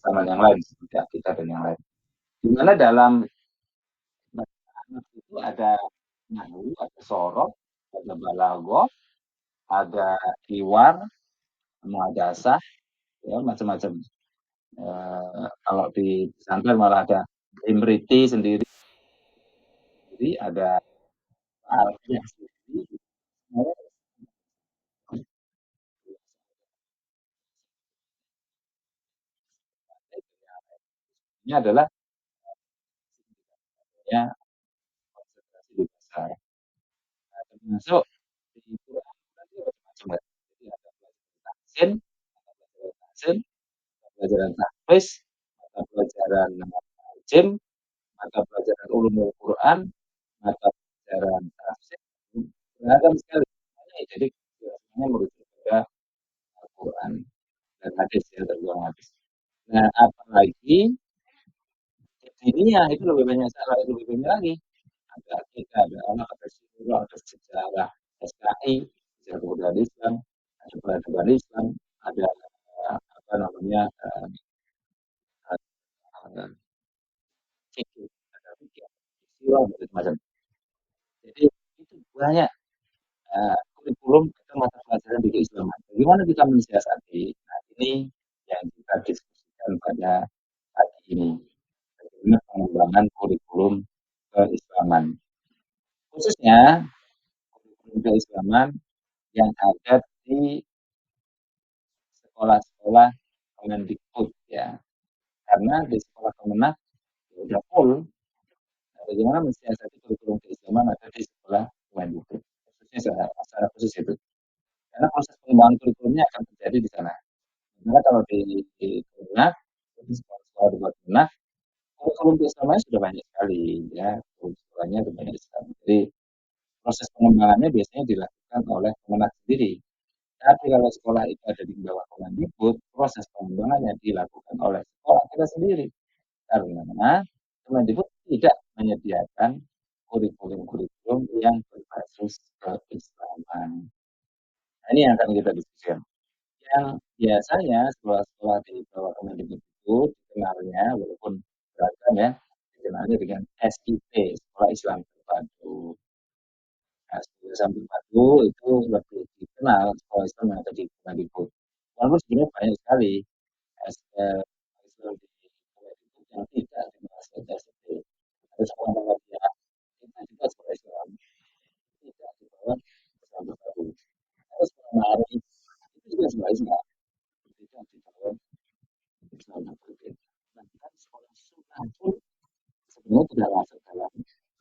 keislaman yang lain seperti akidah dan yang lain. Di mana dalam anak itu ada nahwu, ada sorok, ada balaghah, ada hiwar, muhadasah, ya macam-macam. Kalau di pesantren malah ada imriti sendiri, ada alfiah sendiri. Ini adalah ya konsentrasi di besar. Nah, termasuk di Quran tadi macam-macam. Jadi ada pelajaran tahsin, ada pelajaran tahsin, ada pelajaran tahfiz, ada pelajaran jim, ada pelajaran ulumul Quran, ada pelajaran tafsir, beragam sekali. Jadi semuanya merujuk pada Al-Quran dan hadis ya, tergolong hadis. Nah, apalagi di dunia itu lebih banyak salah, itu lebih banyak lagi. Ada kita, ada anak, ada sirah, ada sejarah SKI, sejarah kebudayaan Islam, ada peradaban Islam, ada apa namanya fikih, ada fikih, sirah, macam-macam. Jadi itu banyak kurikulum atau mata pelajaran di keislaman. Bagaimana kita mensiasati? Nah, ini yang kita diskusikan pada pagi ini. Bagaimana pengembangan kurikulum keislaman. Khususnya kurikulum keislaman yang ada di sekolah-sekolah Kemendikbud ya. Karena di sekolah Kemenak sudah full. Nah, bagaimana mensiasati kurikulum keislaman ada di sekolah Kemendikbud. Khususnya secara khusus itu. Karena proses pengembangan kurikulumnya akan terjadi di sana. Karena kalau di Kemenak, di sekolah-sekolah di luar Kemenak, kurikulum keislamannya sudah banyak sekali ya, kurikulum sekolahnya sudah banyak sekali. Jadi proses pengembangannya biasanya dilakukan oleh Kemenak sendiri. Tapi kalau sekolah itu ada di bawah Kemendikbud, proses pengembangannya dilakukan oleh sekolah kita sendiri. Karena Kemendikbud tidak menyediakan kurikulum-kurikulum yang berbasis keislaman. Nah, ini yang akan kita diskusikan. Yang biasanya sekolah-sekolah di bawah Kemendikbud itu dikenalnya walaupun beragam ya, dikenalnya dengan SIP, Sekolah Islam Terpadu. Nah, sekolah Islam Terpadu itu lebih dikenal sekolah Islam yang ada di Kemendikbud. Walaupun sebenarnya banyak sekali Islam di Kemendikbud yang tidak dimasukkan SIP. Ada sekolah Muhammadiyah itu juga sekolah Islam, tidak di bawah Islam Terpadu. Ada sekolah Ma'arif itu juga sekolah Islam, tidak di bawah Islam Terpadu. Bahkan sekolah sunnah pun sebenarnya tidak masuk dalam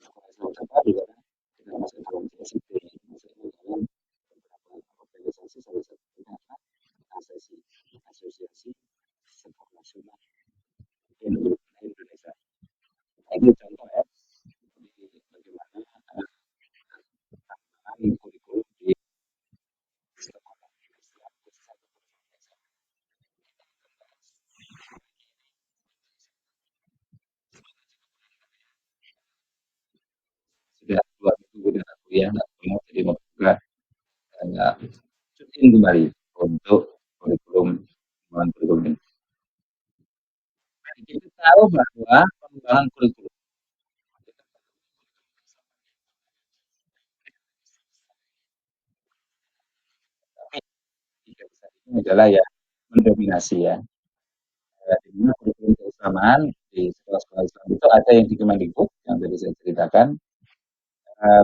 sekolah Islam Terpadu karena tidak masuk dalam CSIP, masuk dalam beberapa organisasi salah satunya asosiasi sekolah sunnah Indonesia. Nah, ini contoh ya, bagaimana kurikulum di sekolah Islam sudah 2 minggu tidak kuliah, nggak ketemu, jadi mau juga cutiin kembali untuk kurikulum ini. Kita tahu bahwa pengembangan kurikulum tidak bisa ini adalah ya mendominasi ya. Di mana kurikulum keislaman di sekolah-sekolah Islam itu ada yang di Kemendikbud yang tadi saya ceritakan,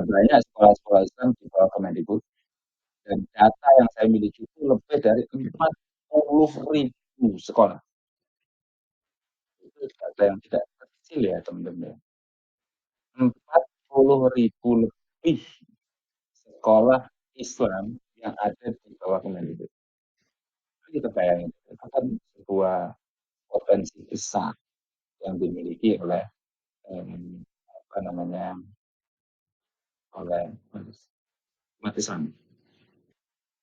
banyak sekolah-sekolah Islam di bawah Kemendikbud dan data yang saya miliki itu lebih dari 40.000 sekolah. Itu data yang tidak kecil ya teman-teman. 40.000 lebih sekolah Islam yang ada di bawah Kemendikbud. Kita bayangin, itu kan sebuah potensi besar yang dimiliki oleh apa namanya oleh umat Islam.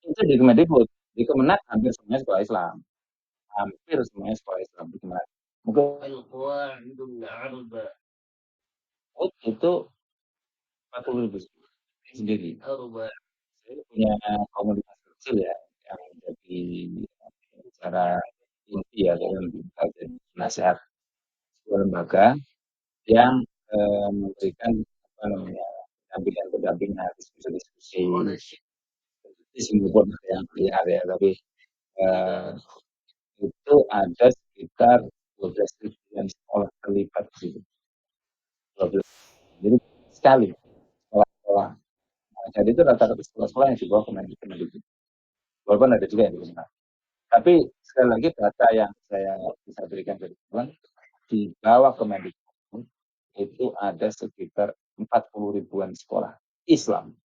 Itu di Kemendikbud, di Kemenak hampir semuanya sekolah Islam, hampir semuanya sekolah Islam di Kemenak. Mungkin itu 40.000 sendiri. Saya punya komunitas kecil ya yang jadi secara inti ya dalam nasehat, sebuah lembaga yang, memberikan apa namanya, pendampingan, diskusi-diskusi, meskipun ada yang liar ya, tapi, eee, itu ada sekitar 12.000-an sekolah terlibat di situ, 12, jadi sekali sekolah-sekolah, dan itu rata-rata sekolah-sekolah yang di bawah Kemendikbud, walaupun ada juga yang di luar. Tapi sekali lagi data yang saya bisa berikan ke teman, di bawah Kemendikbud itu ada sekitar 40 ribuan sekolah Islam.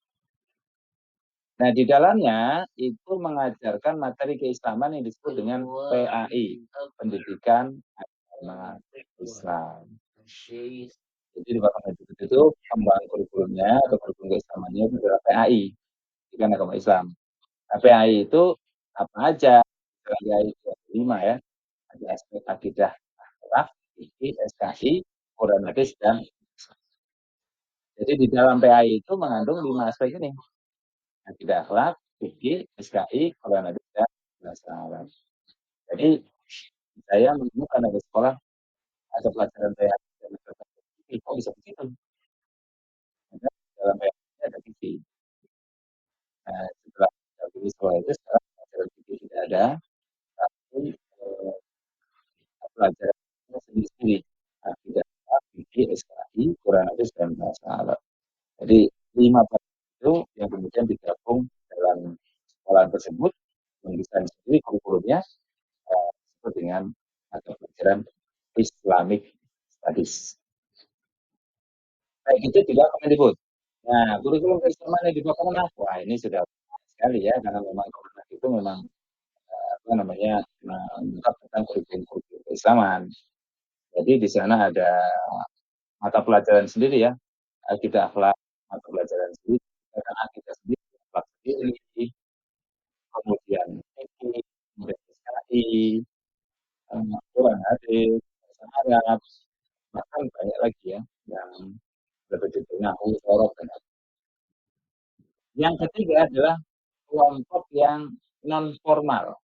Nah, di dalamnya itu mengajarkan materi keislaman yang disebut dengan PAI, Pendidikan Agama Islam. Jadi di bawah Kemendikbud itu pengembangan kurikulumnya atau kurikulum keislamannya itu adalah PAI, Pendidikan Agama Islam. Nah, PAI itu apa aja? PAI itu ada 5 ya, ada aspek akidah akhlak, fikih, SKI, Quran hadis, dan jadi di dalam PAI itu mengandung 5 aspek ini, akidah akhlak, fikih, SKI, Quran hadis, dan bahasa Arab. Jadi saya menemukan ada sekolah ada pelajaran PAI dan fikih, kok bisa begitu? Karena dalam PAI ada fikih. Nah, setelah dari sekolah itu sekarang pelajaran fikih tidak ada, tapi pelajarannya sendiri-sendiri, akidah akhlak, fikih, SKI, Quran hadis, dan bahasa Arab. Jadi 5 pelajaran itu yang kemudian digabung dalam sekolah tersebut, mendesain sendiri kurikulumnya disebut dengan mata pelajaran Islamic Studies. Kayak gitu juga Kemendikbud. Nah, kurikulum keislaman yang dibawa Kemenak, wah ini sudah sekali ya, karena memang Kemenak itu memang apa namanya mengungkap tentang kurikulum keislaman. Jadi di sana ada mata pelajaran sendiri ya, akidah akhlak, mata pelajaran sendiri, tentang akidah sendiri, akhlak sendiri, kemudian fikih, kemudian SKI, Quran hadis, bahasa Arab, bahkan banyak lagi ya yang berbentuk nahu, sorot, dan yang ketiga adalah kelompok yang non formal,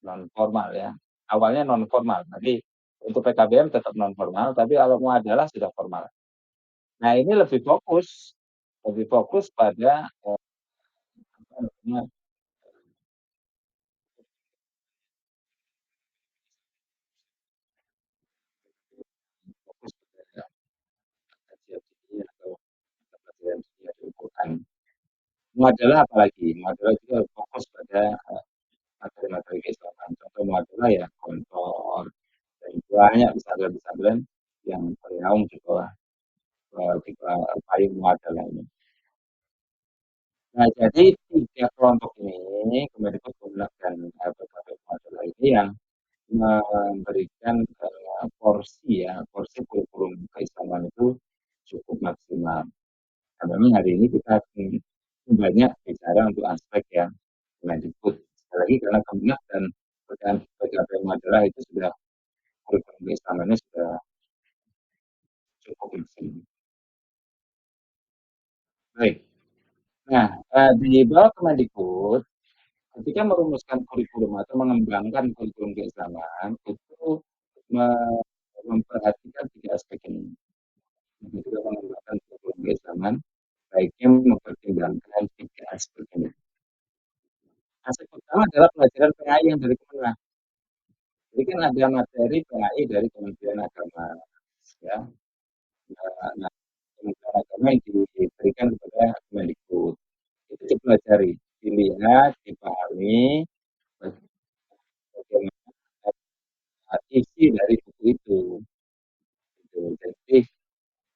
non formal ya. Awalnya non formal, tapi untuk PKBM tetap non formal, tapi kalau mau adalah sudah formal. Nah ini lebih fokus pada apa namanya, fokus pada kajian fikih atau pelajaran fikih atau Quran. Muadalah apalagi, muadalah juga fokus pada materi-materi keislaman. Contoh muadalah ya kontor, dan banyak pesantren-pesantren yang bernaung di bawah payung muadalah ini. Nah, jadi 3 kelompok ini kemudian menggunakan berbagai muadalah ini yang memberikan porsi ya, porsi kurikulum keislaman itu cukup maksimal. Nah, memang hari ini kita banyak bicara untuk aspek yang Kemendikbud. Sekali lagi karena Kemenak dan PKPM adalah itu sudah kurikulum keislamannya sudah cukup maksimal. Baik. Nah, di bawah Kemendikbud, ketika merumuskan kurikulum atau mengembangkan kurikulum keislaman, itu memperhatikan 3 aspek ini. Ketika mengembangkan kurikulum keislaman, baiknya mempertimbangkan 3 aspek ini. Aspek pertama adalah pelajaran PAI yang dari Kemenak. Jadi kan ada materi PAI dari Kementerian Agama, ya. Nah, Kementerian Agama yang diberikan kepada Kemendikbud. Itu dipelajari, dilihat, dipahami bagaimana isi dari buku itu. Gitu. Jadi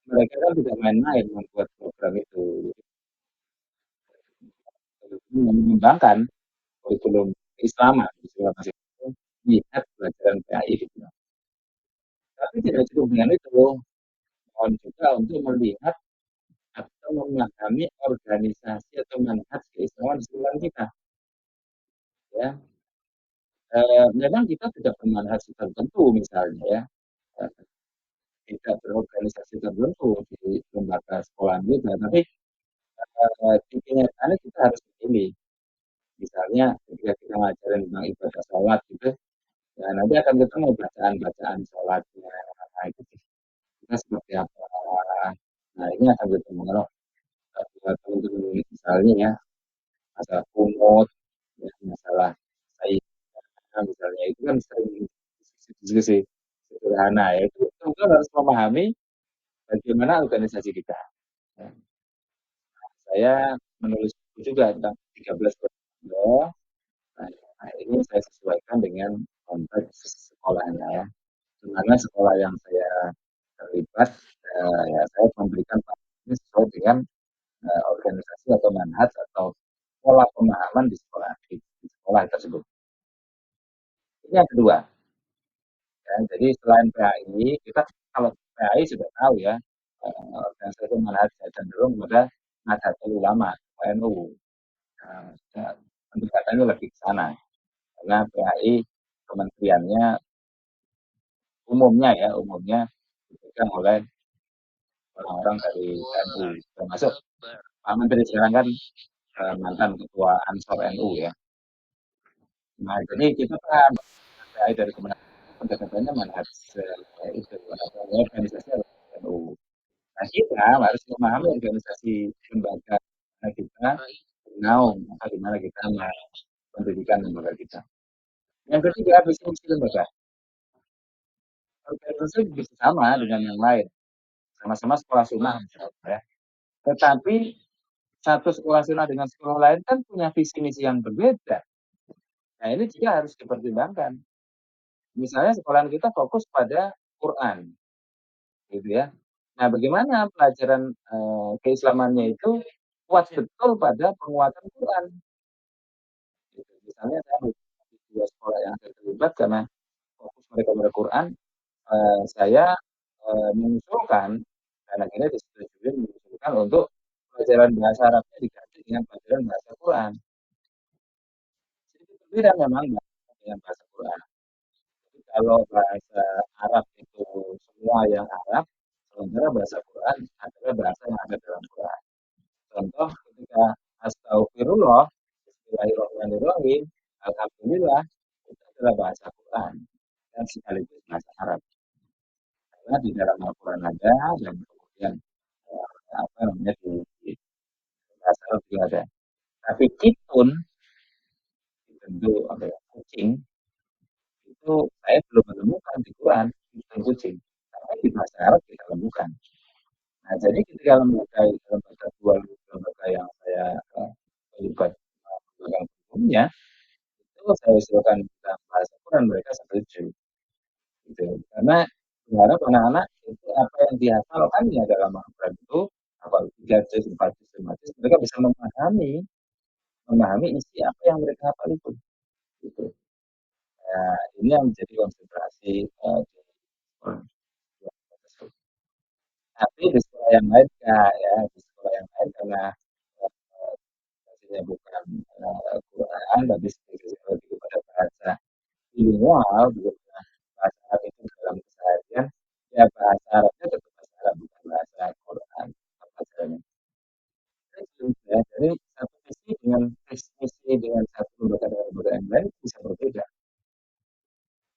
mereka kan tidak main-main membuat program itu. Mengembangkan kurikulum keislaman di sekolah masing-masing, lihat pelajaran PAI gitu. Tapi tidak cukup dengan itu, mohon juga untuk melihat atau memahami organisasi atau manhaj keislaman di sekolah kita. Ya, memang kita tidak bermanhaj tertentu misalnya ya, tidak berorganisasi tertentu di lembaga sekolah kita, tapi di kenyataannya kita harus memilih. Misalnya ketika kita ngajarin tentang ibadah sholat gitu, Ya, nanti akan ketemu bacaan-bacaan sholatnya, nah, itu kita seperti apa. Nah, ini akan ketemu kalau teman-teman misalnya ya, masalah kunut, ya, masalah saya misalnya itu kan sering diskusi sederhana ya, itu teman harus memahami bagaimana organisasi kita. Ya, saya menulis buku juga tentang 13 Bermuda. Nah, ini saya sesuaikan dengan konteks sekolahnya ya. Dimana sekolah yang saya terlibat, ya saya memberikan ini sesuai dengan organisasi atau manhaj atau pola pemahaman di sekolah tersebut. Ini yang kedua. Ya, jadi selain PAI, kita kalau PAI sudah tahu ya, organisasi manhaj cenderung pada Nahdlatul Ulama, NU. Nah, ya, pendekatannya lebih ke sana. Karena PAI kementeriannya umumnya dipegang oleh orang-orang dari NU, termasuk Pak Menteri sekarang kan mantan ketua Ansor NU ya. Nah, jadi kita kan PAI dari kementerian itu pendekatannya manhaj itu organisasi NU. Nah, kita harus memahami organisasi lembaga kita menaung di mana kita pendidikan lembaga kita. Yang ketiga, visi misi lembaga. Organisasi bisa sama dengan yang lain, sama-sama sekolah sunnah ya. Tetapi satu sekolah sunnah dengan sekolah lain kan punya visi misi yang berbeda. Nah, ini juga harus dipertimbangkan. Misalnya sekolah kita fokus pada Quran, gitu ya. Nah, bagaimana pelajaran keislamannya itu kuat betul pada penguatan Quran. Gitu. Misalnya saya di dua sekolah yang saya terlibat karena fokus mereka pada Quran, saya mengusulkan dan akhirnya disetujui mengusulkan untuk pelajaran bahasa Arabnya diganti dengan pelajaran bahasa Quran. Jadi berbeda memang dengan bahasa Quran. Jadi kalau bahasa Arab itu semua yang Arab, sementara bahasa Quran adalah bahasa yang ada dalam Quran. Contoh ketika Astagfirullah, Bismillahirrahmanirrahim, Alhamdulillah, itu adalah bahasa Quran dan sekaligus bahasa Arab. Karena di dalam Al-Quran ada dan kemudian apa namanya di bahasa Arab juga ada. Tapi kitun tentu apa ya, kucing itu saya belum menemukan di Quran kitun kucing. Tapi di bahasa Arab kita temukan. Nah, jadi ketika lembaga dua lembaga yang saya terlibat memegang hukumnya, itu saya usulkan tentang bahasa Quran mereka setuju. Gitu. Karena berharap anak-anak itu apa yang dihafalkannya dalam Al-Quran itu apa 3 juz, 4 juz, 5 juz, mereka bisa memahami isi apa yang mereka hafal itu. Gitu. Nah, ini yang menjadi konsentrasi di sekolah. Tapi di sekolah yang lain ya di sekolah yang lain karena bukan Quran, tapi lebih kepada bahasa bilingual, begitu ya. Bahasa Arab itu dalam keseharian, ya bahasa Arabnya tetap bahasa Arab, bukan bahasa Quran. Apa caranya? Ya, jadi satu visi dengan satu lembaga dengan lembaga yang lain bisa berbeda.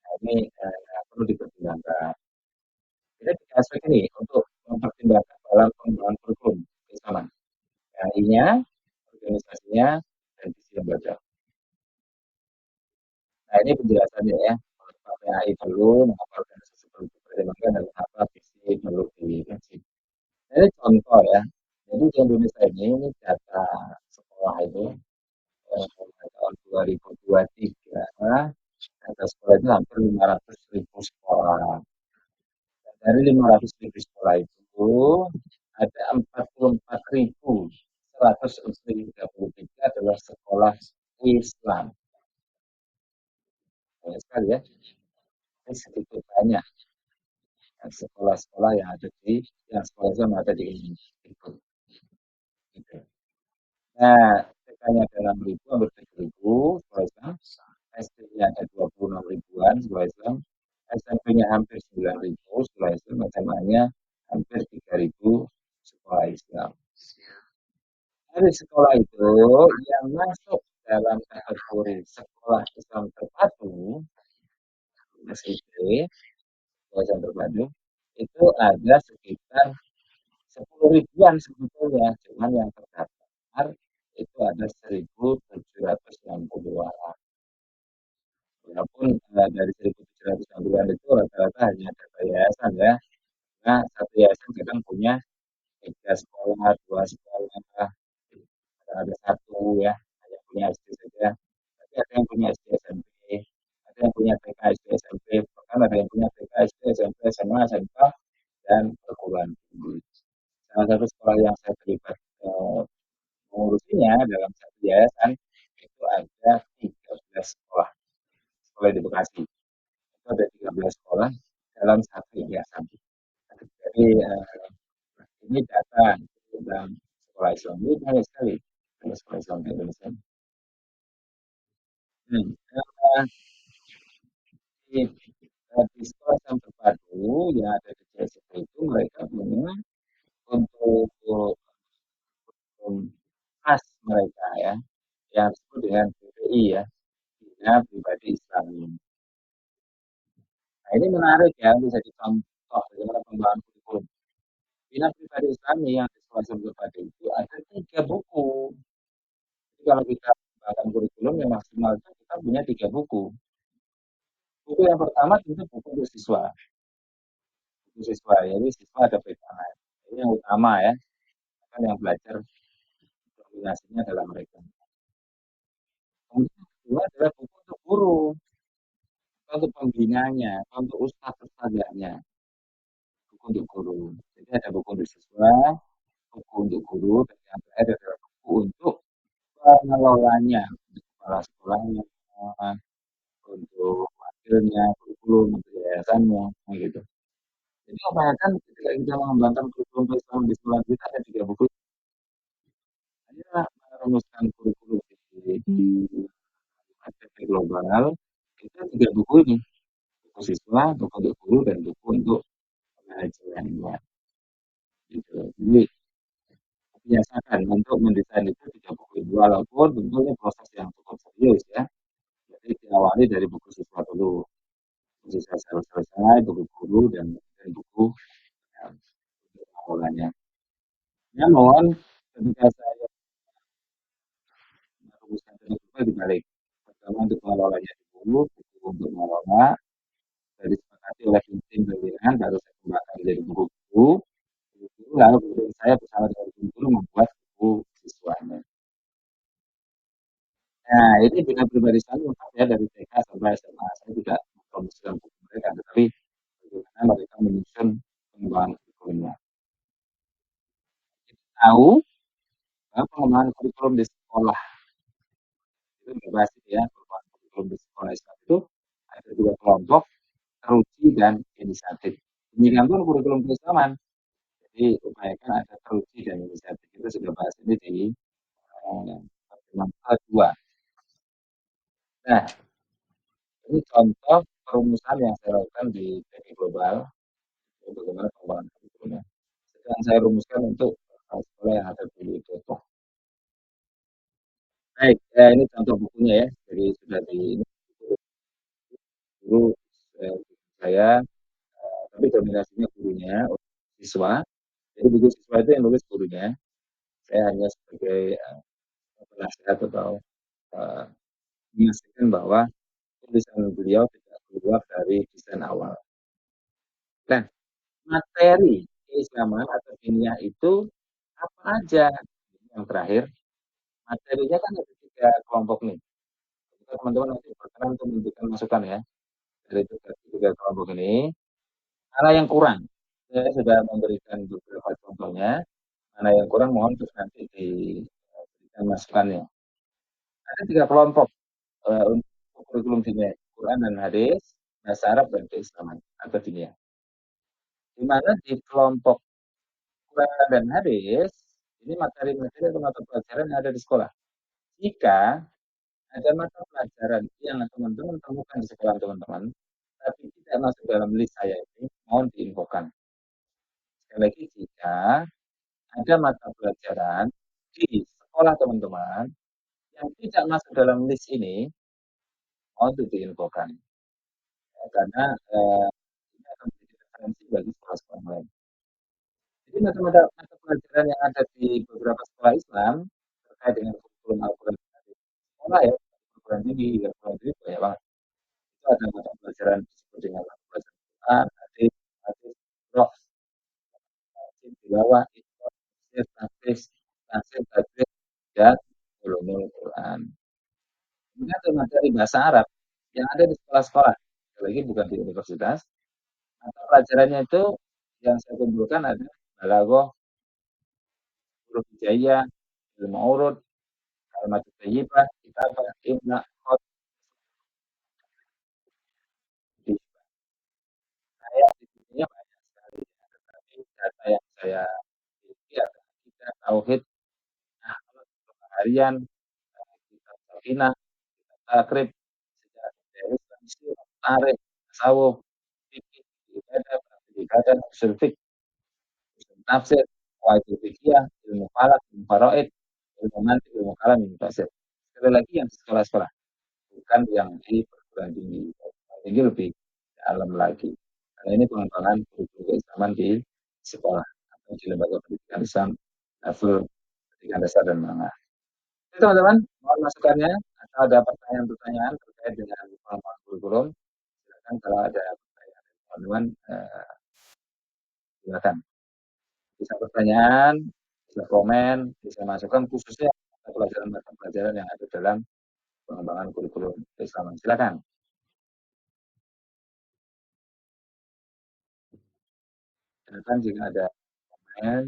Nah, ini perlu dipertimbangkan. Jadi tiga aspek ini untuk mempertimbangkan dalam pengembangan kurikulum keislaman. KI-nya, organisasinya, dan visi lembaga. Nah, ini penjelasannya ya. KPAI perlu, mengapa organisasi perlu dipertimbangkan, dan apa visi perlu dikaji. Ini contoh ya. Jadi di Indonesia ini data sekolah itu tahun 2023 data sekolah itu hampir 500.000 sekolah. Dan dari 500.000 sekolah itu ada 44.133 adalah sekolah Islam. Banyak sekali ya. Ini sedikit banyak sekolah-sekolah yang ada yang sekolah Islam ada di Indonesia. Gitu. Nah, TK-nya ada 6.000, hampir 7.000 sekolah Islam. SD-nya ada 26 ribuan sekolah Islam. SMP-nya hampir 9.000 sekolah Islam. SMA-nya hampir 3.000 sekolah Islam. Dari sekolah itu yang masuk dalam kategori sekolah Islam terpadu SIP, wawasan terpadu, itu ada sekitar 10 ribuan sebetulnya, cuman yang terdaftar itu ada 1.760 orang. Walaupun dari 1.760-an itu rata-rata hanya data yayasan ya, karena satu yayasan kadang punya 3 sekolah, 2 sekolah, ada satu ya, hanya punya SD saja. Tapi ada yang punya SD SMP, ada yang punya TK SD SMP, bahkan ada yang punya TK SD SMP SMA SMK dan perguruan tinggi. Salah satu sekolah yang saya terlibat mengurusinya dalam satu yayasan itu ada 13 sekolah, sekolah di Bekasi. Itu ada 13 sekolah dalam satu yayasan. Jadi ini data tentang sekolah Islam ini banyak sekali. Ada sekolah Islam di Indonesia. Hmm. Di, di sekolah Islam terpadu yang ada di CSP itu mereka punya untuk khas mereka ya, yang disebut dengan PPI ya, Bina Pribadi Islami. Nah ini menarik ya, bisa dicontoh bagaimana pengembangan kurikulum. Bina Pribadi Islami yang di sekolah Islam terpadu itu ada 3 buku. Jadi kalau kita mengembangkan kurikulum yang maksimal itu kita punya 3 buku. Buku yang pertama tentu buku untuk siswa. Buku siswa, jadi siswa ada pegangan. Ini yang utama ya, kan yang belajar dominasinya adalah mereka. Kemudian yang kedua adalah buku untuk guru, untuk pembinanya, untuk ustadz-ustadzanya, buku untuk guru. Jadi ada buku untuk siswa, buku untuk guru, dan yang terakhir adalah buku untuk pengelolanya, untuk kepala sekolahnya, untuk wakilnya, kurikulum, untuk yayasannya, gitu. Jadi kebanyakan ketika kita mengembangkan kurikulum Islam di sekolah kita ada 3 buku. Hanya merumuskan kurikulum di ACP global itu 3 buku ini, buku siswa, buku untuk guru, dan buku untuk pengajarannya. Gitu. Jadi biasakan untuk mendesain itu 3 buku itu, walaupun tentunya proses yang cukup serius ya. Jadi diawali dari buku siswa dulu, buku siswa selesai, buku guru, dan buku ya, untuk pengelolanya. Namun ketika saya merumuskan tadi dibalik, pertama untuk pengelolanya dulu, buku untuk mengelola, dari disepakati oleh tim pimpinan, baru saya kembangkan menjadi buku-buku. Lalu kemudian saya bersama dengan guru membuat buku siswanya. Nah, ini bina pribadi saya lengkap ya dari TK sampai SMA. Saya tidak mempromosikan buku mereka, tetapi bagaimana mereka menyusun pengembangan kurikulumnya. Kita tahu bahwa pengembangan kurikulum di sekolah itu berbasis ya, pengembangan kurikulum di sekolah Islam itu ada 2 kelompok, teruji dan inisiatif. Demikian pun kurikulum keislaman. Jadi upayakan ada teruji dan inisiatif. Kita sudah bahas ini di pertemuan kedua. Nah, ini contoh perumusan yang saya lakukan di TK Global untuk bagaimana pengembangan kurikulumnya. Sedang saya rumuskan untuk sekolah yang ada di Depok. Baik, ini contoh bukunya ya. Jadi sudah di ini guru saya, tapi dominasinya gurunya, siswa. Jadi buku siswa itu yang nulis gurunya. Saya hanya sebagai penasehat atau uh, memastikan bahwa tulisan beliau tidak keluar dari desain awal. Nah, materi keislaman atau diniyah itu apa aja? Yang terakhir, materinya kan ada 3 kelompok nih. Teman-teman nanti berkenan untuk memberikan masukan ya dari 3 kelompok ini. Mana yang kurang? Saya sudah memberikan beberapa contohnya. Mana yang kurang mohon terus nanti diberikan masukannya. Ada 3 kelompok untuk kurikulum diniyah, Quran dan hadis, bahasa Arab dan keislaman atau diniyah. Di mana di kelompok Quran dan hadis ini materi-materi atau mata pelajaran yang ada di sekolah. Jika ada mata pelajaran yang teman-teman temukan di sekolah teman-teman, tapi tidak masuk dalam list saya ini, mohon diinfokan. Sekali lagi, jika ada mata pelajaran di sekolah teman-teman yang tidak masuk dalam list ini, mohon diinfokan. karena ini akan menjadi referensi bagi sekolah-sekolah lain. Jadi mata pelajaran yang ada di beberapa sekolah Islam terkait dengan kurikulum Al-Quran di sekolah ya, perguruan tinggi, perguruan tinggi banyak banget. Itu ada mata pelajaran disebut dengan mata pelajaran Quran, hadis, hadis, roh, tilawah, ikhlas, tafsir, tahfiz, tafsir, tajwid, dan ulumul Quran. Kemudian ada materi bahasa Arab yang ada di sekolah-sekolah, lagi bukan di universitas. Mata pelajarannya itu yang saya kumpulkan ada balaghah, huruf hijaiyah, ilmu urut, kalimat thayyibah, kitabah, imla, khot, di saya di sininya banyak sekali, tetapi data yang saya miliki adalah akidah, tauhid, akhlak, harian, kitab sakinah, kitab takrib, sejarah budaya Islam, sirah, tarikh, tasawuf, fikih, ibadah, praktik ibadah, usul fiqh, usul tafsir, qawaidul fiqhiyah, ilmu falak, ilmu faraid, ilmu mantiq, ilmu kalam, ilmu tafsir. Sekali lagi yang di sekolah-sekolah, bukan yang di perguruan tinggi. Perguruan tinggi lebih dalam lagi. Karena ini pengembangan kurikulum keislaman di sekolah atau di lembaga pendidikan Islam level pendidikan dasar dan menengah. Itu teman-teman, mohon masukannya atau ada pertanyaan-pertanyaan terkait dengan pengembangan kurikulum, silakan kalau ada pertanyaan teman-teman, silakan. Bisa pertanyaan, bisa komen, bisa masukan khususnya pelajaran-pelajaran yang ada dalam pengembangan kurikulum keislaman. Silakan. Silakan jika ada komen,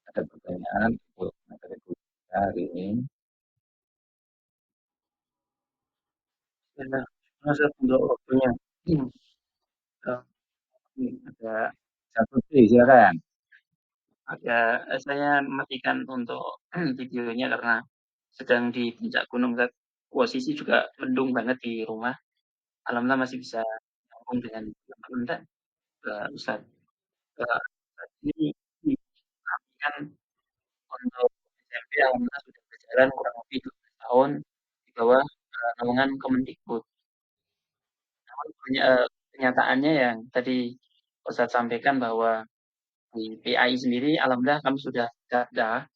ada pertanyaan untuk materi kuliah hari ini. Ya, masuk untuk waktunya. Eh, ada Satu silakan. saya matikan untuk videonya karena sedang di puncak gunung. Posisi juga mendung banget di rumah. Alhamdulillah masih bisa nyambung dengan teman-teman Ustaz. Eh, ini kami kan untuk SMP alhamdulillah sudah berjalan kurang lebih 12 tahun di bawah naungan Kemendikbud. Namun kenyataannya yang tadi Ustaz sampaikan bahwa di PAI sendiri alhamdulillah kami sudah daftar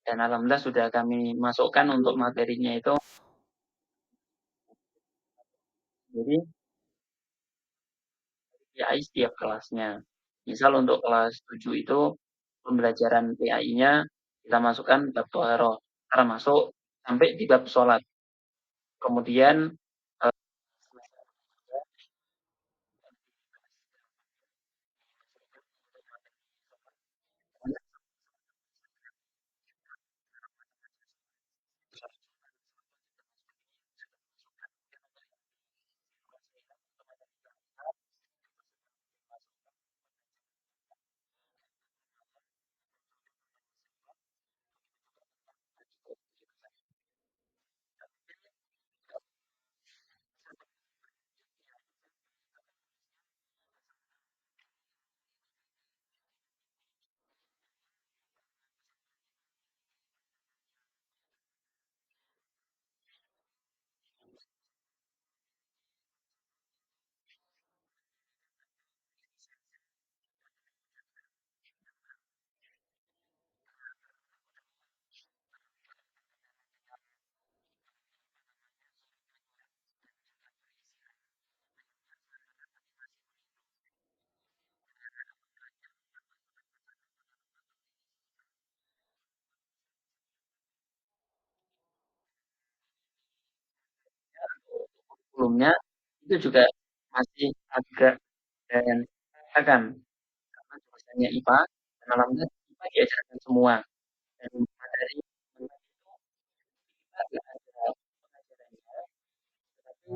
dan alhamdulillah sudah kami masukkan untuk materinya itu. Jadi PAI setiap kelasnya. Misal untuk kelas 7 itu pembelajaran PAI-nya kita masukkan bab toharoh, termasuk sampai di bab sholat. Kemudian eh, sebelumnya itu juga masih agak dan akan karena jurusannya IPA dan alhamdulillah IPA diajarkan semua dan materi itu kita nggak ada pengajarannya tetapi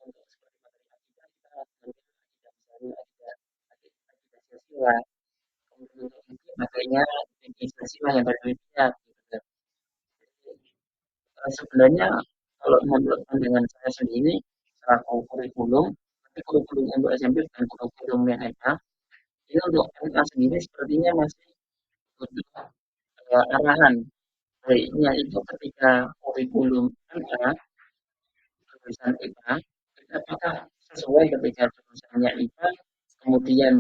untuk seperti materi akidah kita ambil akidah misalnya akidah silsilah kemudian untuk fikih materinya akidah silsilah yang tadi lihat gitu kan. Jadi sebenarnya kalau menurut pandangan saya sendiri selaku kurikulum tapi kurikulum untuk SMP dan kurikulum yang ada ini untuk MA sendiri sepertinya masih butuh arahan baiknya itu ketika kurikulum MA tulisan IPA, apakah sesuai ketika jurusannya IPA, kemudian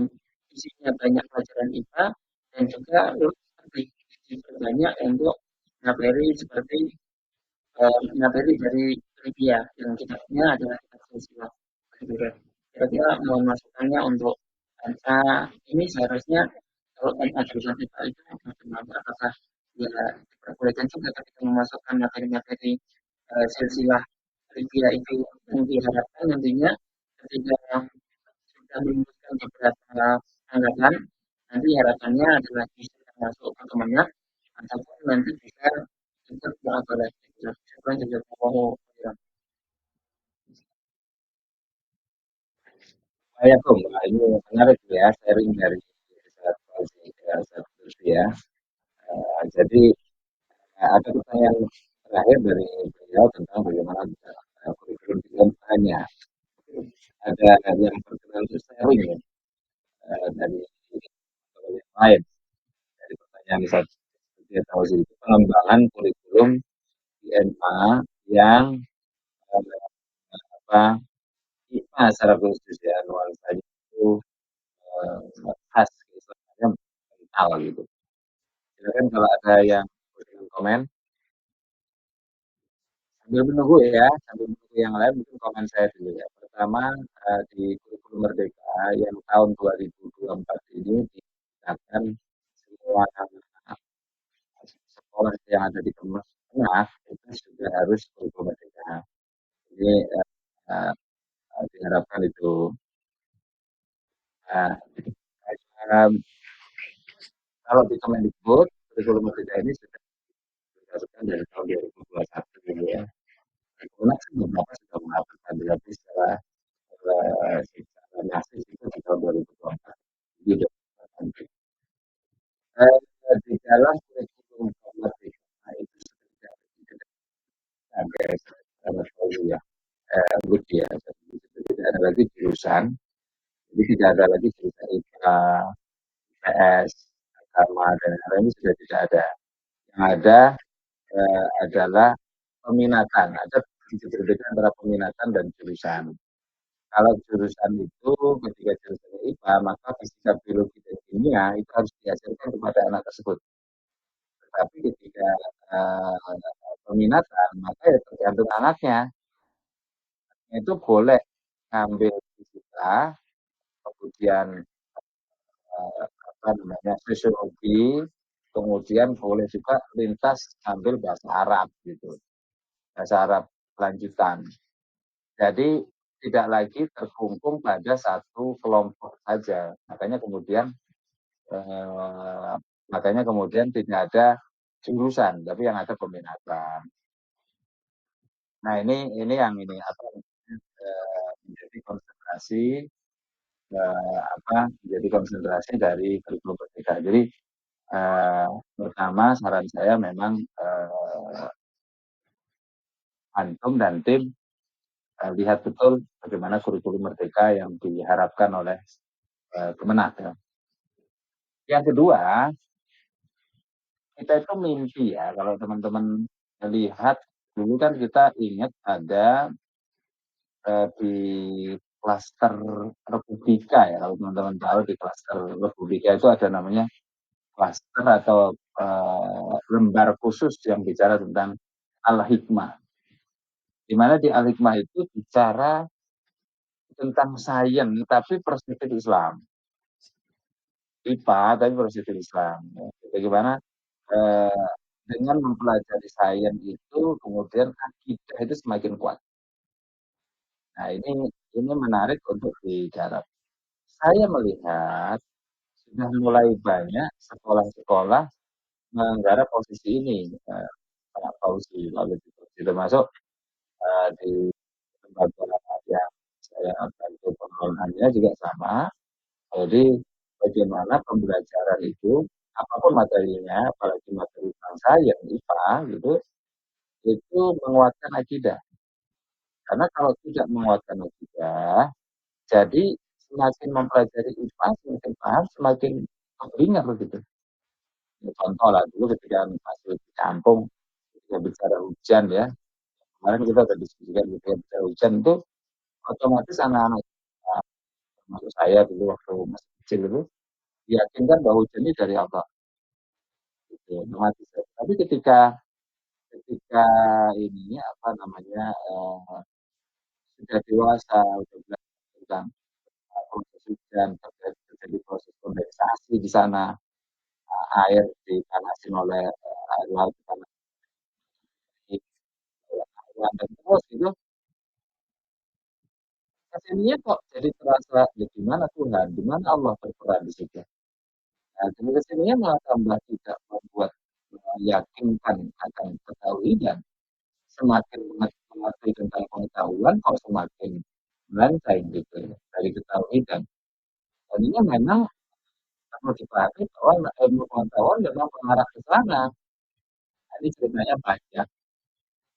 isinya banyak pelajaran IPA, dan juga lebih diperbanyak untuk materi seperti materi dari trivia yang kitabnya adalah kitab sosial. Kira-kira mohon masukannya untuk NA ini seharusnya kalau NA jurusan IPA itu bagaimana? Apakah ya diperbolehkan juga ketika memasukkan materi-materi silsilah trivia itu yang diharapkan nantinya ketika sudah meluluskan beberapa anggapan, nanti harapannya adalah bisa masuk ke kemenang ataupun nanti bisa ikut kolaborasi. Sekarang juga mau Saya tuh, Mbak, ini menarik ya sharing dari satu ya. Jadi ada pertanyaan terakhir dari beliau tentang bagaimana kurikulum di kedepannya. Ada yang berkenan untuk sharing ya, dari yang lain dari pertanyaan satu dia tahu sih pengembangan kurikulum di NA yang apa IPA secara khusus ya nuansanya itu khas istilahnya kental gitu. Silakan kalau ada yang berkenan komen sambil menunggu ya, sambil menunggu yang lain mungkin komen saya dulu ya. Pertama di kurikulum Merdeka yang tahun 2024 ini digunakan semua sekolah yang ada di Kemenang itu sudah harus kurikulum Merdeka. Ini uh, diharapkan itu. Nah, um, kalau di Kemendikbud, kurikulum Merdeka ini sudah diharapkan dari tahun 2021 ini ya. Kemenang sih beberapa sudah mengatakan berarti secara masif itu di tahun 2024. Jadi, di dalam kurikulum Merdeka itu sudah ada ya, Budi ya, tidak ada lagi jurusan, jadi tidak ada lagi jurusan IPA, IPS, agama dan lain-lain ini sudah tidak ada. Yang ada adalah peminatan. Ada berbeda antara peminatan dan jurusan. Kalau jurusan itu ketika jurusan IPA maka fisika, biologi dan kimia itu harus diajarkan kepada anak tersebut. Tetapi ketika peminatan maka ya tergantung anaknya. Itu boleh ngambil fisika, kemudian apa namanya sosiologi, kemudian boleh juga lintas ambil bahasa Arab gitu, bahasa Arab lanjutan. Jadi tidak lagi terkungkung pada satu kelompok saja. Eh, makanya kemudian tidak ada jurusan, tapi yang ada peminatan. Nah ini yang ini apa menjadi konsentrasi menjadi konsentrasi dari kurikulum Merdeka. Jadi pertama saran saya memang antum dan tim lihat betul bagaimana kurikulum Merdeka yang diharapkan oleh Kemenak. Ya. Yang kedua, kita itu mimpi ya kalau teman-teman lihat dulu kan kita ingat ada di klaster Republika ya kalau teman-teman tahu di klaster Republika itu ada namanya klaster atau lembar khusus yang bicara tentang al-hikmah. Di mana di al-hikmah itu bicara tentang sains tapi perspektif Islam. IPA tapi perspektif Islam. Bagaimana eh, dengan mempelajari sains itu kemudian akidah itu semakin kuat. Nah ini menarik untuk digarap. Saya melihat sudah mulai banyak sekolah-sekolah menggarap posisi ini. Pak Fauzi lalu termasuk di lembaga yang saya bantu pengelolaannya juga sama. Jadi bagaimana pembelajaran itu apapun materinya, apalagi materi bangsa yang IPA gitu, itu menguatkan akidah. Karena kalau tidak menguatkan akidah, jadi semakin mempelajari IPA, semakin paham, semakin kebingungan begitu. Contoh lah dulu ketika masih di kampung, ketika bicara hujan ya, kemarin kita sudah diskusikan ketika bicara hujan itu otomatis anak-anak kita, termasuk saya dulu waktu masih kecil dulu, diyakinkan bahwa hujan ini dari Allah, gitu, otomatis ya. Tapi ketika ketika ini, apa namanya, sudah dewasa, udah belajar tentang, proses hujan, terjadi proses kondensasi di sana, air dipanasin oleh, air laut dipanasin oleh awan dan terus itu kesininya kok jadi terasa, ya gimana Tuhan, di mana Allah berperan di situ. Nah, jadi kesininya malah tambah tidak membuat, meyakinkan akan ketauhidan, semakin mengerti tentang pengetahuan kok semakin melenceng gitu ya, dari ketauhidan. Tadinya memang perlu dipahami bahwa ilmu pengetahuan memang mengarah ke sana. Nah, ini ceritanya panjang,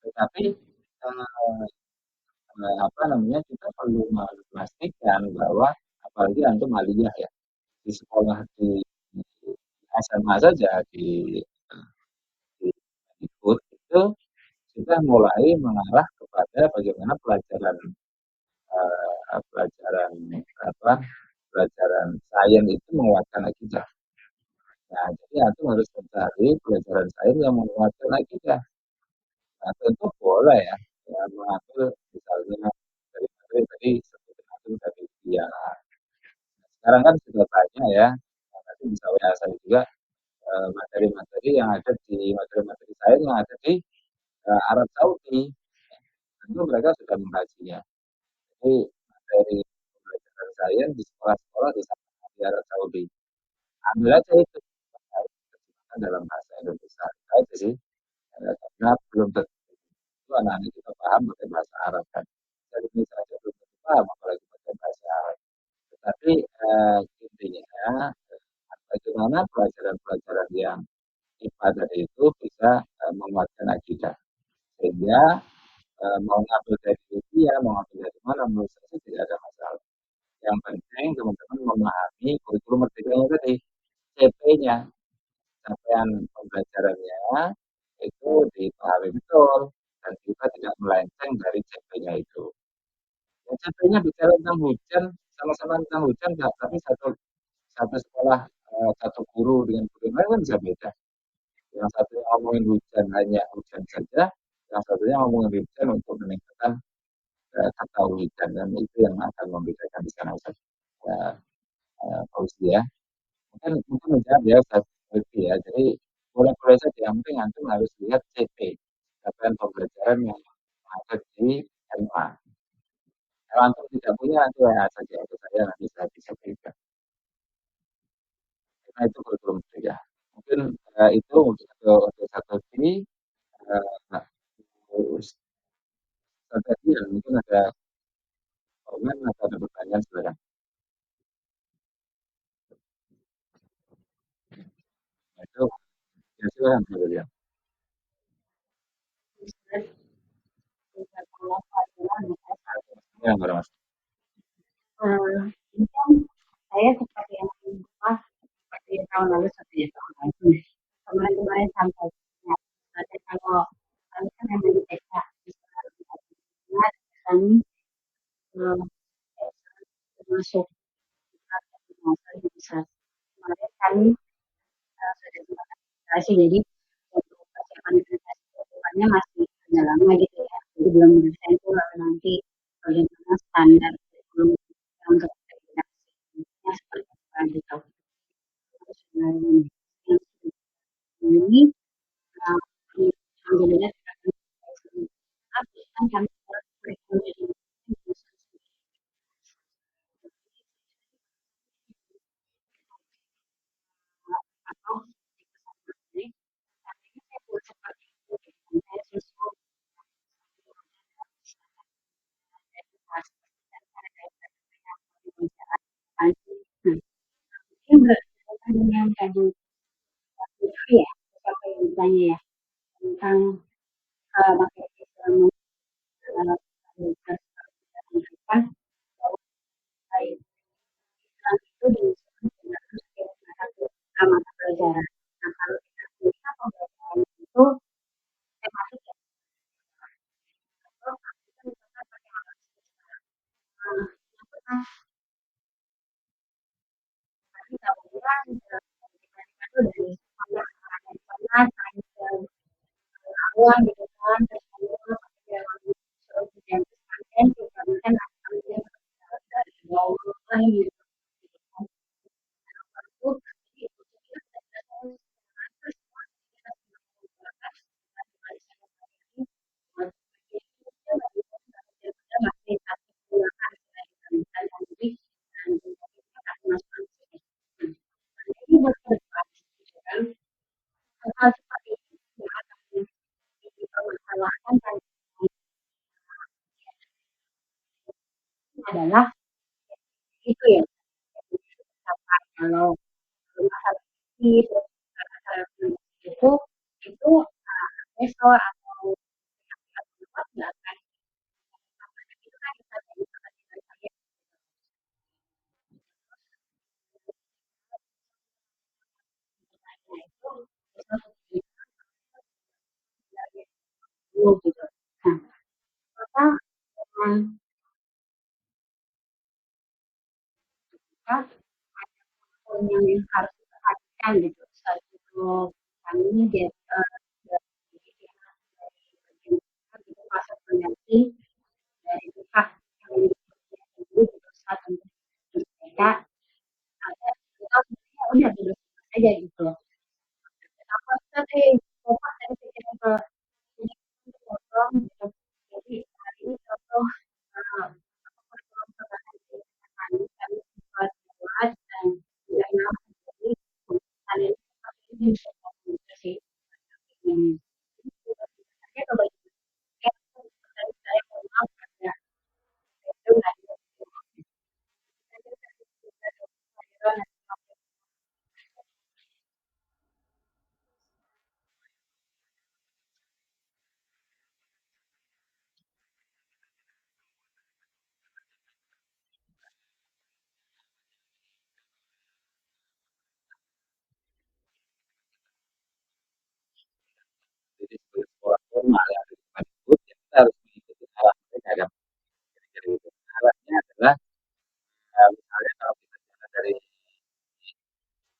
tetapi, eee apa namanya, kita perlu memastikan bahwa apalagi antum aliyah ya, di sekolah di SMA saja di Mendikbud itu sudah mulai mengarah kepada bagaimana pelajaran, pelajaran apa, pelajaran sains itu menguatkan akidah. Nah, jadi antum harus mencari pelajaran sains yang menguatkan akidah. Nah, tentu boleh ya, ya mengambil misalnya dari materi tadi seperti antum dari dia. Sekarang kan sudah banyak ya, nanti bisa WA saya juga, materi-materi yang ada di materi-materi sains yang ada di, Arab Saudi. Tentu mereka sudah mengkajinya. Jadi materi pembelajaran sains di sekolah-sekolah di sana di Arab Saudi. Ambil aja itu, terjemahkan dalam bahasa Indonesia. Itu aja sih. Karena belum tentu anak-anak kita paham pakai bahasa Arab kan. Dari Indonesia aja belum tentu paham, apalagi pakai bahasa Arab. Tetapi intinya bagaimana pelajaran-pelajaran yang IPA tadi itu bisa menguatkan akidah. Sehingga mau ngambil dari India, mau ngambil dari mana, menurut saya tidak ada masalah. Yang penting teman-teman memahami kurikulum merdekanya tadi, CP-nya, capaian pembelajarannya itu dipahami betul dan kita tidak melenceng dari CP-nya itu. Ya, CP-nya bicara tentang hujan, sama-sama tentang hujan, nggak, tapi satu satu sekolah, satu guru dengan guru yang lain kan bisa beda. Yang satunya ngomongin hujan hanya hujan saja, yang satunya ngomongin hujan untuk meningkatkan ketauhidan dan itu yang akan membedakan di sana Ustaz. Ya, Fauzi ya. Mungkin mungkin menjawab ya Ustaz Lutfi ya. Jadi boleh-boleh saja yang penting antum harus lihat CP, capaian pembelajaran yang ada di SMA. Kalau antum tidak punya nanti WA saja ke saya nanti saya bisa berikan. Karena itu kurikulum ya. Mungkin itu untuk satu ini nah, terus tadi ya mungkin ada komen atau ada pertanyaan silakan. Nah, itu ya silakan ya. Ya, Mas. Ini kan saya seperti yang apa seperti tahun lalu seperti tahun lalu kemarin-kemarin sampai ya, nanti kalau kami kan yang di TK kami termasuk bisa kemarin kami sudah divaksinasi jadi untuk persiapan kedepannya masih agak lama gitu ya jadi belum bisa itu nanti bagaimana standar belum untuk vaksinasinya seperti apa gitu. Ini alhamdulillah tapi kan kami atau ini saya buat seperti itu saya susu tabungan itu dari pernah awal gitu kan terus kedua suruh kerja kan kan dari bawah lagi gitu ini buat ke depan gitu kan hal-hal seperti itu yang akan dipermasalahkan dan adalah itu ya kalau masalah itu masalah itu investor atau pihak nggak akan itu kan bisa jadi pertanyaan saya itu dulu gitu. Nah, maka apa poin yang harus diperhatikan gitu saat itu kami dari itu proses mengganti dari pihak yang dulu gitu saat untuk mereka ada kita sebenarnya udah dulu aja gitu. Apa tadi bapak dari pikiran ke ini potong gitu. Jadi hari ini contoh kami buat buat dan tidak nyaman jadi kalian seperti ini bisa sih ini saya coba saya mohon maaf ya itu Jadi sebagai sekolah formal ya di Kemendikbud ya kita harus mengikuti arah mereka kan. Jadi arahnya adalah misalnya kalau kita jalan dari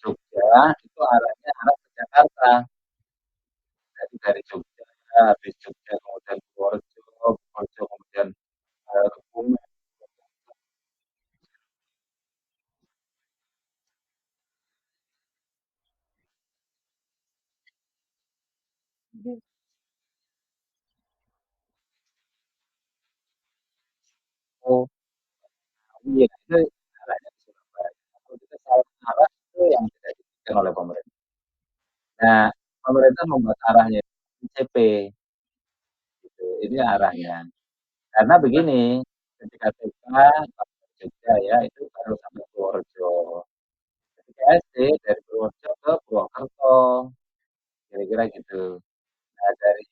Jogja itu arahnya arah ke Jakarta. Jadi dari Jogja habis Jogja kemudian Purworejo, Purworejo kemudian Kebumen. Oh iya itu arahnya ke Surabaya. Kalau kita salah arah itu yang tidak dipikirkan oleh pemerintah. Nah, pemerintah membuat arahnya ICP gitu. Ini arahnya. Karena begini, ketika TK sampai Jogja ya itu baru sampai Purworejo. Ketika SD dari Purworejo ke Purwokerto, kira-kira gitu. Nah dari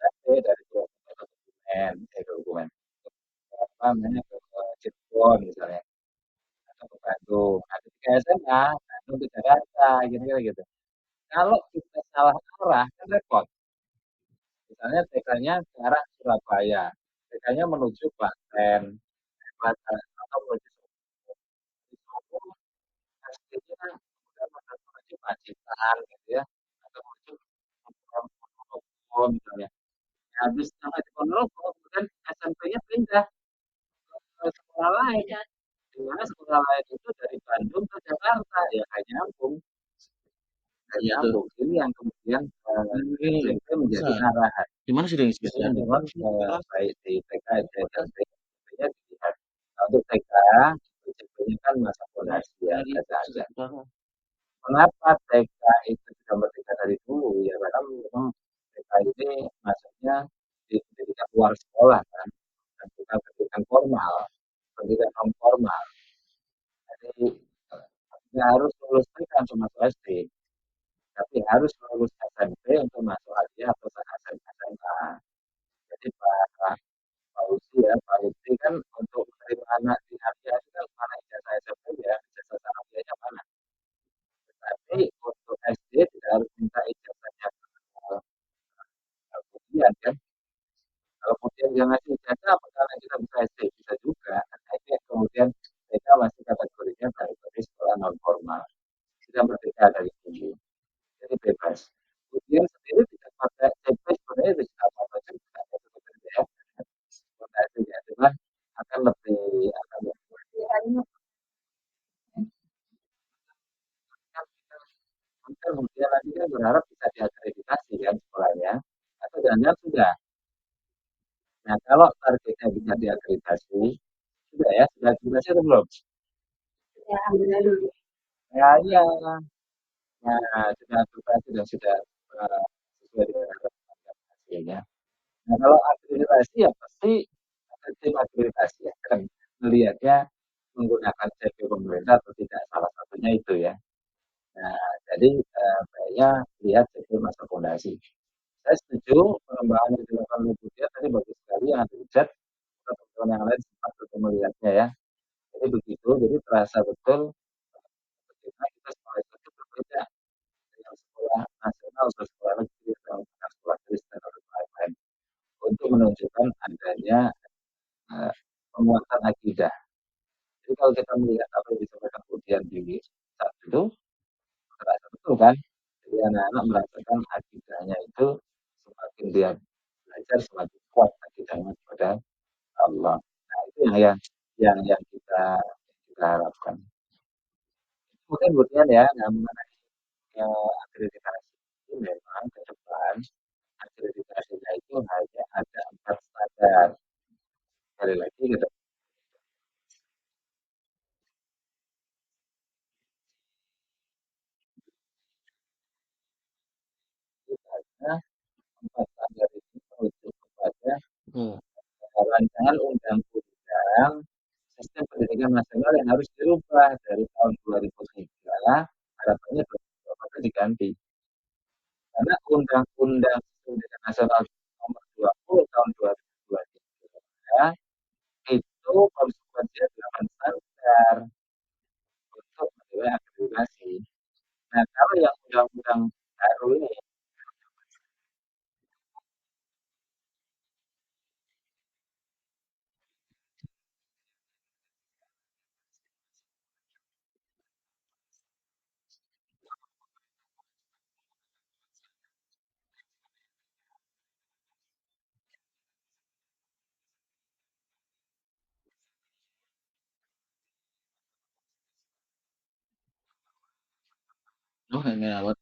SMP dari Purwokerto ke Kebumen, ke Kebumen, apa namanya ke Cirebon misalnya, atau ke Bandung. Nah ketika SMA, Bandung ke Jakarta, kira-kira gitu. Kalau kita salah arah kan repot. Misalnya TK-nya ke arah Surabaya, TK-nya menuju Klaten, atau menuju Solo, SD-nya kemudian menuju Pacitan gitu ya, atau menuju Ponorogo misalnya. Nah, habis sampai di Ponorogo, kemudian SMP-nya pindah ke sekolah lain. Di mana sekolah lain itu dari Bandung ke Jakarta, ya nggak nyambung. Nggak nyambung. Ini yang kemudian SMP menjadi arahan. Di mana sih yang Jadi memang baik di TK, SD, dan SMP-nya dilihat. Nah, untuk TK, SMP-nya kan masa fondasi ya, biasa aja. Mengapa TK itu sudah merdeka dari dulu ya karena memang TK ini masuknya di pendidikan luar sekolah kan dan bukan pendidikan formal, pendidikan non formal. Jadi nggak harus lulus TK untuk masuk SD, tapi harus lulus SMP untuk masuk aliyah atau SMA. Jadi Pak Uzi ya, Pak Uzi kan untuk menerima anak di aliyah itu kan mana ijazah SMP ya, ijazah sanawiyahnya mana. Tapi untuk SD tidak harus minta ijazahnya kemudian kan. Kalau kemudian dia ngasih ijazah, apakah kita bisa SD? Bisa juga. Nah, kemudian mereka masih kategorinya dari sekolah normal, sudah merdeka dari dulu, jadi bebas. Kemudian sendiri tidak pakai CP sebenarnya bisa apa-apa juga ya sebenarnya ya, fondasinya cuman akan lebih kan kemudian nanti kan berharap bisa diakreditasi kan sekolahnya, atau jangan-jangan sudah. Nah, kalau targetnya bisa diakreditasi, sudah ya, sudah akreditasi atau belum? Ya, alhamdulillah dulu. Ya, iya. Nah, sudah akreditasi dan sudah sesuai dengan harapan dan hasilnya. Nah, kalau akreditasi ya pasti tim akreditasi akan melihatnya menggunakan CV pemerintah atau tidak, salah satunya itu ya. Nah, jadi kayaknya lihat CV masa fondasi. Saya setuju pengembangan yang dilakukan oleh Budia tadi bagus sekali yang ada di chat. Teman-teman yang lain sempat untuk melihatnya ya. Jadi begitu, jadi terasa betul bagaimana kita sekolah itu berbeda dengan sekolah nasional atau sekolah negeri atau sekolah Kristen atau lain-lain untuk menunjukkan adanya penguatan akidah. Jadi kalau kita melihat apa yang disampaikan kemudian di saat itu, terasa betul kan? Jadi anak-anak merasakan akidahnya itu semakin dia belajar semakin kuat akidahnya kepada Allah. Nah, itu yang kita harapkan. Mungkin kemudian ya, mengenai akreditasi itu memang ke depan akreditasinya itu hanya ada 4 standar. Sekali lagi ke depan ada 4 standar itu merujuk kepada rancangan undang-undang sistem pendidikan nasional yang harus dirubah dari tahun 2003, harapannya 2024 diganti. Karena undang-undang pendidikan nasional nomor 20 tahun 2023 itu konsekuensinya 8 standar untuk menilai akreditasi. Nah, kalau yang undang-undang baru ini, Oh, ini awal.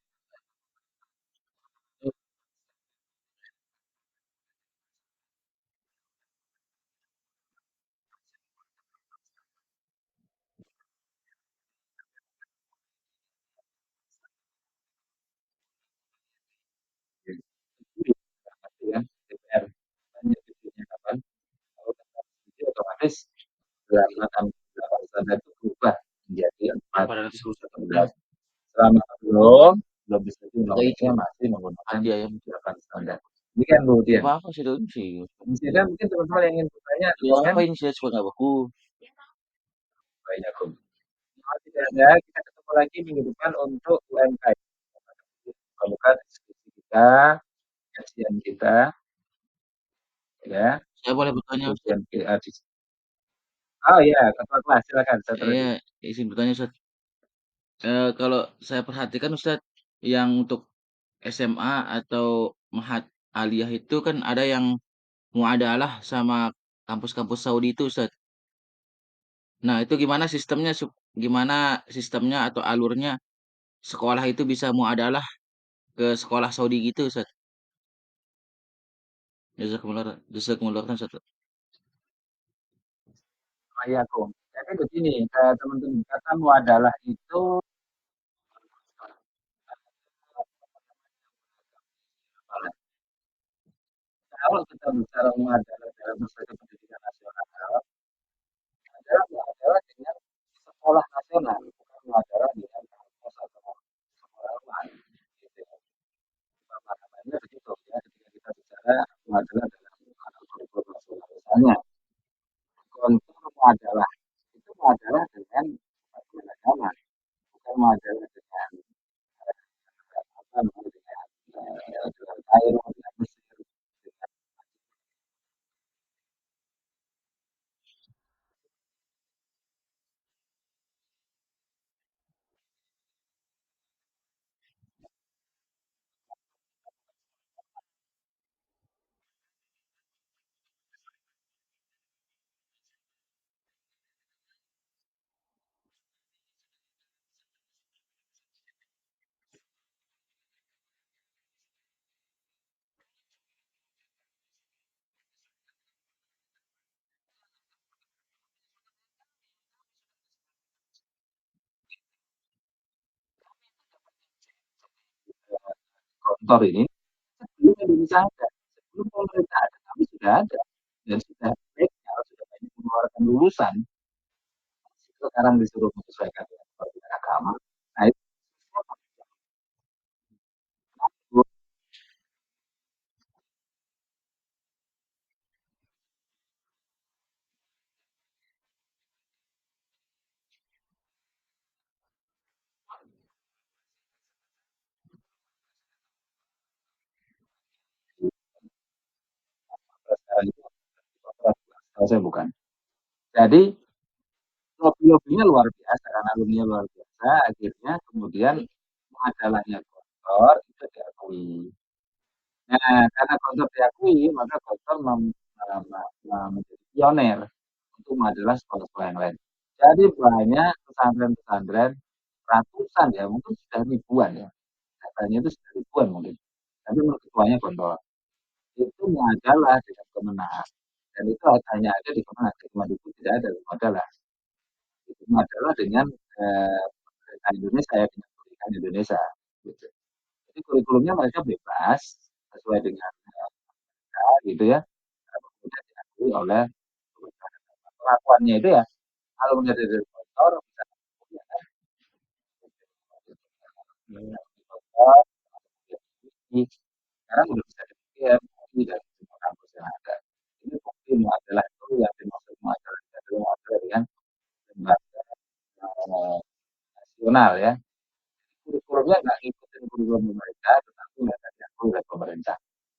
itu kan DPR tanya cucunya kapan, kalau tetap setuju otomatis 8 standar itu berubah menjadi 4 atau 11. Selama belum disetujui undang-undangnya masih menggunakan 8 standar. Demikian Bu Dian. Apa sih dong sih? Masih mungkin teman-teman yang ingin bertanya, Ya apa ini saya suka nggak baku? banyak Bu. Kalau tidak ada, kita ketemu lagi minggu depan untuk UMKM. Buka diskusi kita, kajian kita, ya. Saya boleh bertanya, Ustaz? Kemudian oh iya, ketua kelas silakan saya Iya, terus. izin bertanya, Ustaz. Kalau saya perhatikan, Ustaz, yang untuk SMA atau Mahat Aliyah itu kan ada yang muadalah sama kampus-kampus Saudi itu, Ustaz. Nah, itu gimana sistemnya atau alurnya sekolah itu bisa muadalah ke sekolah Saudi gitu, Ustaz? Jazakumullah khairan, Ustaz. Assalamualaikum. Jadi begini, teman-teman kata muadalah itu kalau kita bicara muadalah dalam perspektif pendidikan nasional adalah dengan sekolah nasional, bukan muadalah dengan kampus atau sekolah lain. Gitu ya. Namanya begitu ya, ketika kita bicara muadalah dalam kurikulum nasional. Misalnya, kontur muadalah itu muadalah dengan departemen agama, bukan muadalah dengan apa namanya dengan Kairo, dengan Mesir, dengan Gontor ini sebelum Indonesia ada, sebelum pemerintah ada, kami sudah ada dan sudah legal, sudah banyak mengeluarkan lulusan. Sekarang disuruh menyesuaikan dengan perbedaan agama. Nah itu sekarang itu kalau saya bukan. Jadi lobby-lobbynya luar biasa, karena alumninya luar biasa, akhirnya kemudian majalahnya Gontor itu diakui. Nah, karena Gontor diakui, maka Gontor menjadi pioner untuk majalah sekolah-sekolah yang lain. Jadi banyak pesantren-pesantren, ratusan ya, mungkin sudah ribuan ya, katanya itu sudah ribuan mungkin. Tapi menurut ketuanya Gontor, itu majalah dengan Kemenak. Dan itu hanya ada di Kemenak, di Kemendikbud tidak ada majalah. Itu adalah dengan pemerintah Indonesia ya, dengan pendidikan Indonesia gitu. Jadi kurikulumnya mereka bebas sesuai dengan gitu ya, kemudian diakui oleh pemerintah. Perlakuannya itu ya kalau menjadi dari kotor bisa ya, kotor, sekarang udah bisa dipikir bukti dari semua kampus yang ada. Ini bukti adalah itu yang dimaksud adalah adalah dengan lembaga nasional ya. Kurikulumnya nggak ngikutin kurikulum pemerintah, tetapi nggak diakui oleh pemerintah.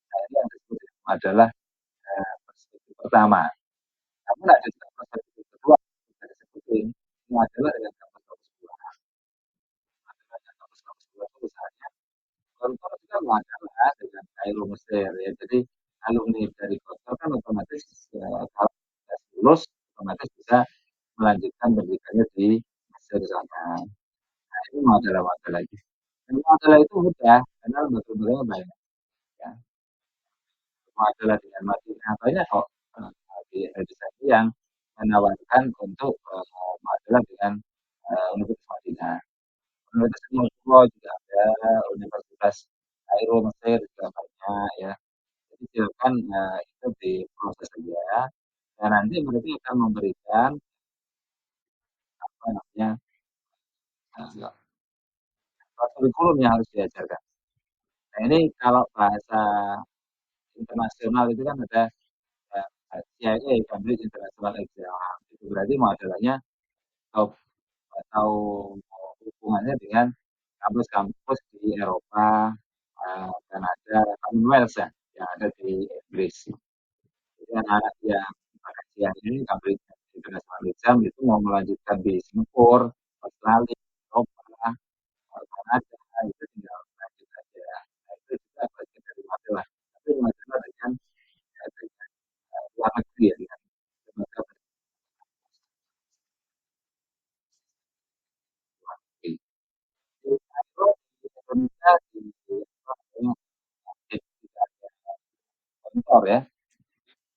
Nah, ini yang disebut adalah perspektif pertama. Namun ada juga perspektif kedua yang disebutin. Ini adalah dengan kampus-kampus buah. Adalah dengan kampus-kampus buah itu misalnya, Gontor juga masalah dengan Kairo Mesir ya. Jadi alumni dari Gontor kan otomatis kalau sudah lulus otomatis bisa melanjutkan pendidikannya di Mesir sana. Nah, ini masalah-masalah lagi. Dan masalah itu mudah karena lembaga-lembaganya banyak. Ya. Masalah dengan Madinah banyak kok di organisasi yang menawarkan untuk masalah dengan Universitas Madinah. Universitas Moskow juga ada, Universitas Kairo Mesir juga banyak ya. Jadi silakan itu diproses saja. Dan nanti mereka akan memberikan apa namanya kurikulum yang harus diajarkan. Nah ini kalau bahasa internasional itu kan ada CIA, Cambridge International Exam. Itu berarti modelnya atau, atau hubungannya dengan kampus-kampus di Eropa, Kanada, Commonwealth ya, yang ada di Inggris. Jadi anak-anak yang pakai siang ini Cambridge International Exam itu mau melanjutkan di Singapura, Australia, Eropa, Kanada, itu tinggal lanjut aja. Nah, itu juga bagian dari masalah. Tapi masalah dengan luar negeri ya, dengan lembaga luar negeri. Kalau di Indonesia di kantor ya,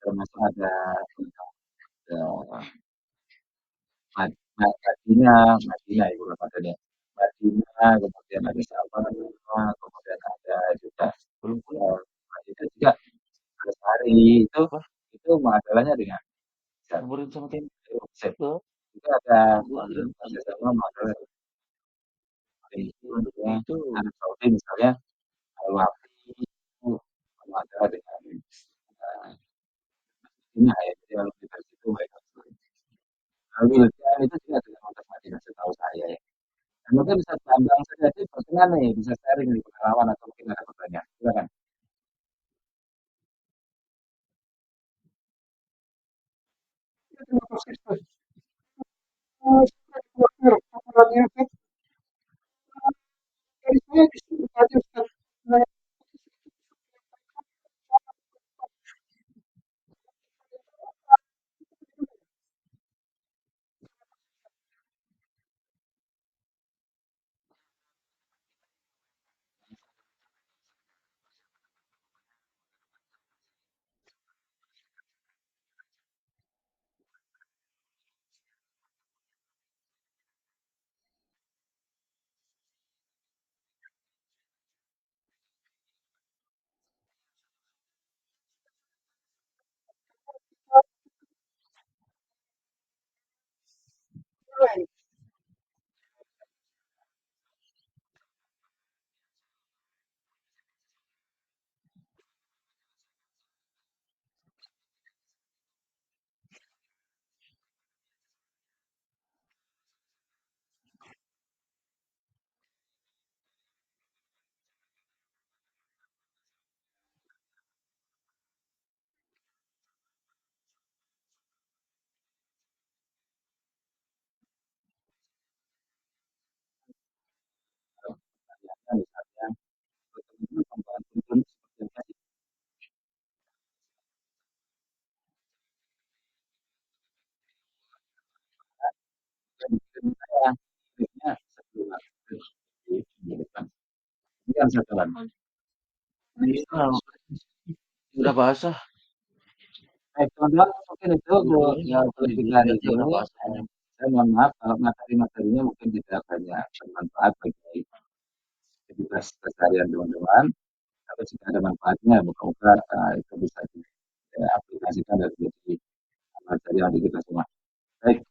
termasuk ada Madinah ibu Ramadannya. Madinah, kemudian ada Sabana, kemudian ada juga itu juga ada Sari itu masalahnya dengan murid sama tim itu ada kerjasama masalah itu Arab Saudi misalnya Wafi itu masalah dengan ini ya jadi alumni dari situ mereka Wildan itu juga dengan konteks Madinah setahu saya ya. Dan mungkin bisa tambang saja sih pertengahan nih bisa sharing nih pengalaman atau mungkin ada pertanyaan silakan. Pertanyaannya misalnya, teman-teman tambahan tuntun seperti yang tadi, dan saya triknya sebelum masuk di minggu depan. Ini kan saya jalan. Iya, udah basah. Teman-teman mungkin itu ya pertigaan itu. Udah basah. Saya mohon maaf kalau materi-materinya mungkin tidak banyak bermanfaat bagi aktivitas keseharian teman-teman. Tapi jika ada manfaatnya, moga-moga itu bisa diaplikasikan dan menjadi materi yang kita semua. Baik,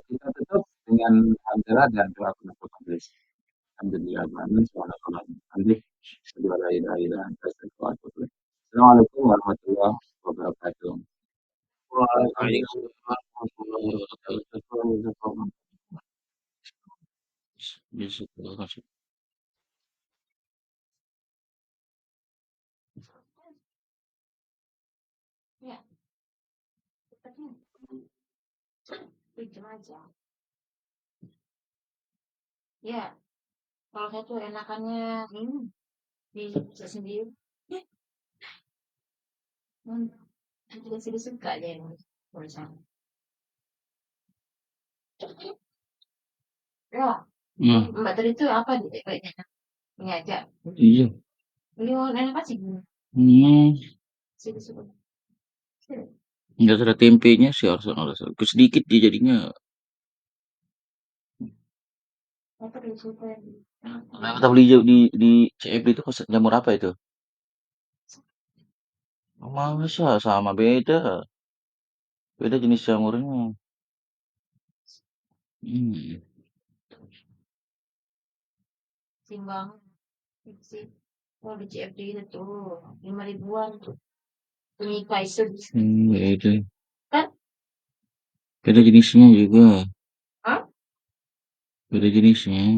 kita tutup dengan hamdalah dan doa penutup majelis. Alhamdulillah, amin. Assalamualaikum warahmatullahi wabarakatuh. Waalaikumsalam warahmatullahi wabarakatuh. Bisa kasih. Ya, pinjam aja. Ya, kalau saya tuh enakannya ini bisa sendiri. Juga sih suka aja yang tulisan. Ya, Mbak tadi itu apa di baiknya? Ini aja. Iya. Ini enak apa sih? Sih suka. Enggak ada tempenya sih harus sedikit dia jadinya. Apa dia suka? Nah, kita beli di CFD itu jamur apa itu? Masa sama beda. Beda jenis jamurnya. Timbang sih. Oh di CFD itu 5 ribuan tuh. Ini Kaiser. Beda. Kan? Beda jenisnya juga. Hah? Beda jenisnya.